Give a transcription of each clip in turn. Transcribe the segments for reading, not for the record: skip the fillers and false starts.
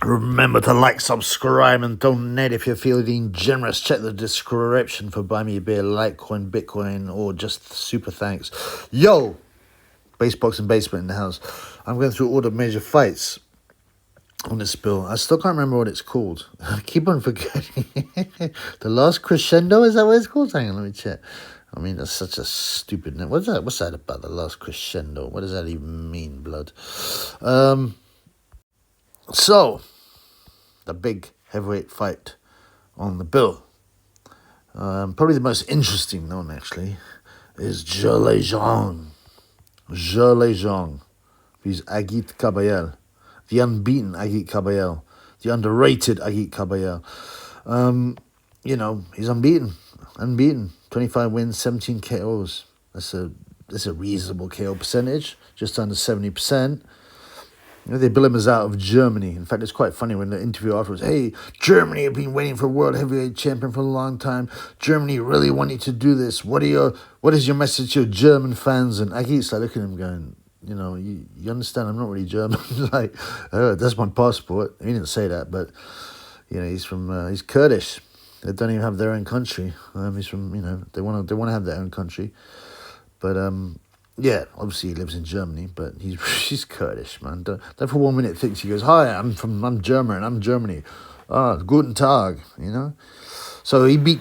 Remember to like, subscribe, and donate if you're feeling generous. Check the description for buy me a beer, Litecoin, Bitcoin, or just super thanks. Yo, Basebox and Basement in the house. I'm going through all the major fights on this bill. I still can't remember what it's called. I keep on forgetting. The Last Crescendo, is that what it's called? Hang on, let me check. I mean, that's such a stupid name. What's that about, the Last Crescendo? What does that even mean, blood? So, the big heavyweight fight on the bill. Probably the most interesting known, actually, is Zhilei Zhang. He's Agit Kabayel. The unbeaten Agit Kabayel. The underrated Agit Kabayel. He's unbeaten. 25 wins, 17 KOs. That's a reasonable KO percentage, just under 70%. They bill him as out of Germany. In fact, it's quite funny when the interview afterwards, hey, Germany have been waiting for a world heavyweight champion for a long time. Germany really want you to do this. What is your message to your German fans? And Agit's like looking at him going, you understand, I'm not really German. Like, that's my passport. He didn't say that, but he's Kurdish. They don't even have their own country. He's from, they want to have their own country. But yeah, obviously he lives in Germany, but he's Kurdish, man. Don't for 1 minute think he goes, hi, I'm German, I'm Germany. Guten Tag, So he beat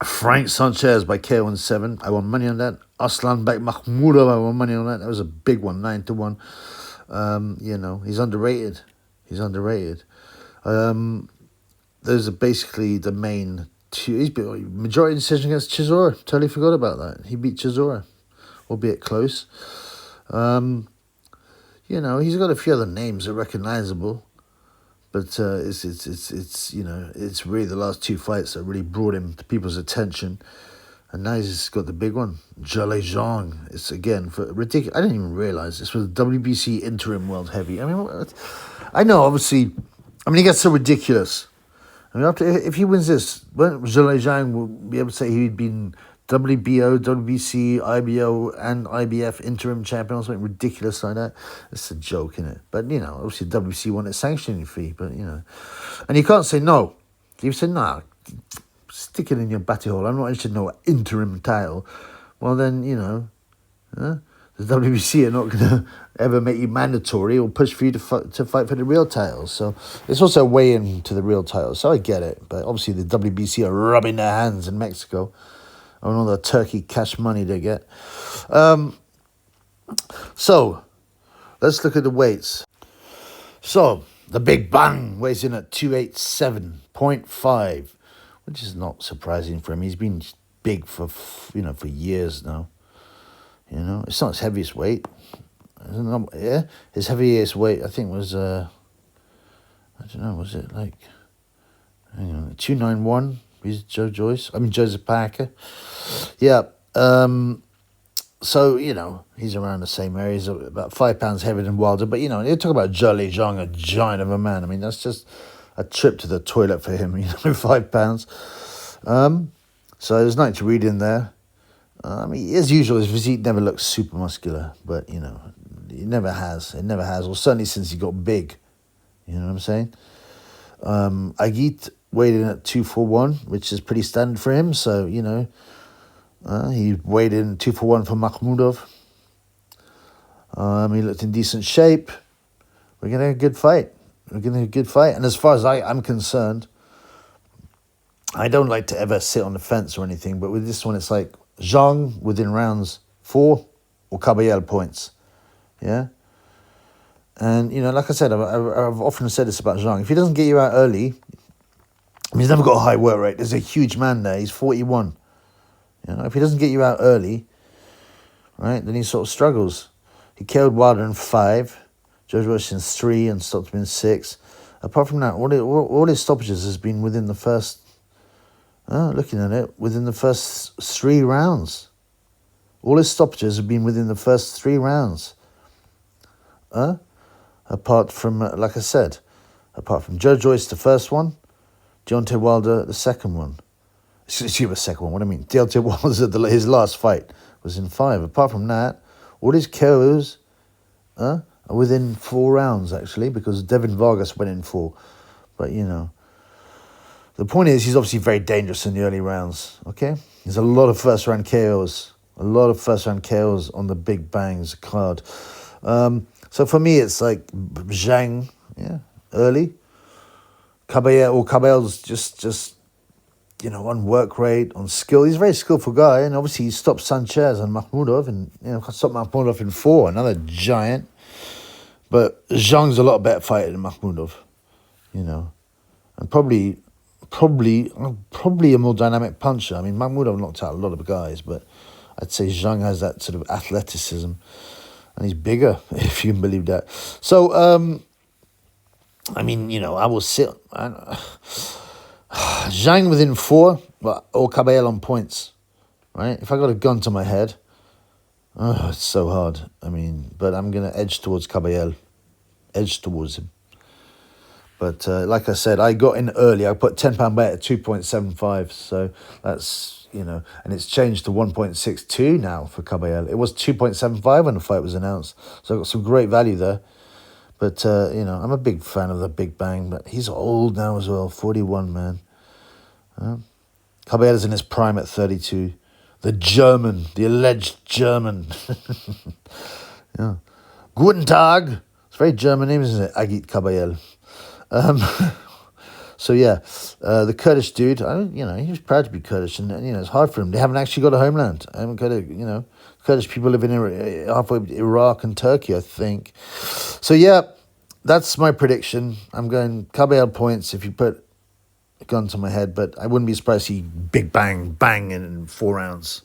Frank Sanchez by KO in 7. I won money on that. Aslanbek Makhmudov, I won money on that. That was a big one, 9-1. He's underrated. Those are basically the main two. He's beat majority decision against Chisora. Totally forgot about that. He beat Chisora, albeit close. He's got a few other names that are recognizable, but it's really the last two fights that really brought him to people's attention, and now he's got the big one, Zhilei Zhang. It's again for ridiculous. I didn't even realize this was the WBC interim world heavy. I mean, I know obviously. It gets so ridiculous. If he wins this, Zhilei Zhang will be able to say he'd been WBO, WBC, IBO, and IBF interim champion or something ridiculous like that. It's a joke, isn't it? But, obviously WBC wanted a sanctioning fee, but, and you can't say no. You say, nah, stick it in your batty hole. I'm not interested in no interim title. Well, then, the WBC are not going to ever make you mandatory or push for you to fight for the real titles. So it's also a way into the real titles. So I get it. But obviously the WBC are rubbing their hands in Mexico on all the turkey cash money they get. So let's look at the weights. So the Big Bang weighs in at 287.5, which is not surprising for him. He's been big for years now. It's not his heaviest weight. His heaviest weight, I think, was, was it like, 291? He's Joseph Parker. Yeah. So, he's around the same area. He's about 5 pounds heavier than Wilder. But, you talk about Zhilei Zhang, a giant of a man. That's just a trip to the toilet for him, 5 pounds. So there's nothing to read in there. As usual, his physique never looks super muscular, but, it never has. It never has, or certainly since he got big. You know what I'm saying? Agit weighed in at 241, which is pretty standard for him. So, he weighed in 241 for Makhmudov. He looked in decent shape. We're going to have a good fight. And as far as I'm concerned, I don't like to ever sit on the fence or anything, but with this one, it's like, Zhang within rounds 4 or Kabayel points. Yeah? And, like I said, I've often said this about Zhang. If he doesn't get you out early, he's never got a high work rate. There's a huge man there. He's 41. If he doesn't get you out early, right, then he sort of struggles. He killed Wilder in 5, George Washington 3, and stopped him in 6. Apart from that, all his stoppages has been within the first... looking at it, within the first 3 rounds. All his stoppages have been within the first 3 rounds. Apart from, like I said, apart from Joe Joyce, the first one, Deontay Wilder, the second one. Excuse me, the second one, what I mean. Deontay Wilder, his last fight was in 5. Apart from that, all his KOs within 4 rounds, actually, because Devin Vargas went in 4. But, you know, the point is he's obviously very dangerous in the early rounds, okay? There's a lot of first-round KOs. A lot of first-round KOs on the Big Bangs card. So for me, it's like Zhang, yeah, early. Kabayel's just you know, on work rate, on skill. He's a very skillful guy, and obviously he stopped Sanchez and Makhmudov, and you know, stopped Makhmudov in 4, another giant. But Zhang's a lot better fighter than Makhmudov, you know, and probably a more dynamic puncher. I mean, Makhmudov knocked out a lot of guys, but I'd say Zhang has that sort of athleticism, and he's bigger, if you can believe that. So, I mean, you know, I will sit Zhang within 4, or Kabayel on points, right? If I got a gun to my head, it's so hard. I mean, but I'm going to edge towards Kabayel, edge towards him. But like I said, I got in early. I put £10 bet at 2.75, so that's, you know, and it's changed to 1.62 now for Kabayel. It was 2.75 when the fight was announced, so I got some great value there. But, you know, I'm a big fan of the Big Bang, but he's old now as well, 41, man. Kabayel is in his prime at 32. The German, the alleged German. Yeah. Guten Tag. It's a very German name, isn't it? Agit Kabayel. So, yeah, the Kurdish dude, you know, he was proud to be Kurdish, and, you know, it's hard for him. They haven't actually got a homeland. I haven't got a, you know, Kurdish people live in halfway between Iraq and Turkey, I think. So, yeah, that's my prediction. I'm going Kabayel points if you put a gun to my head, but I wouldn't be surprised to see bang in 4 rounds.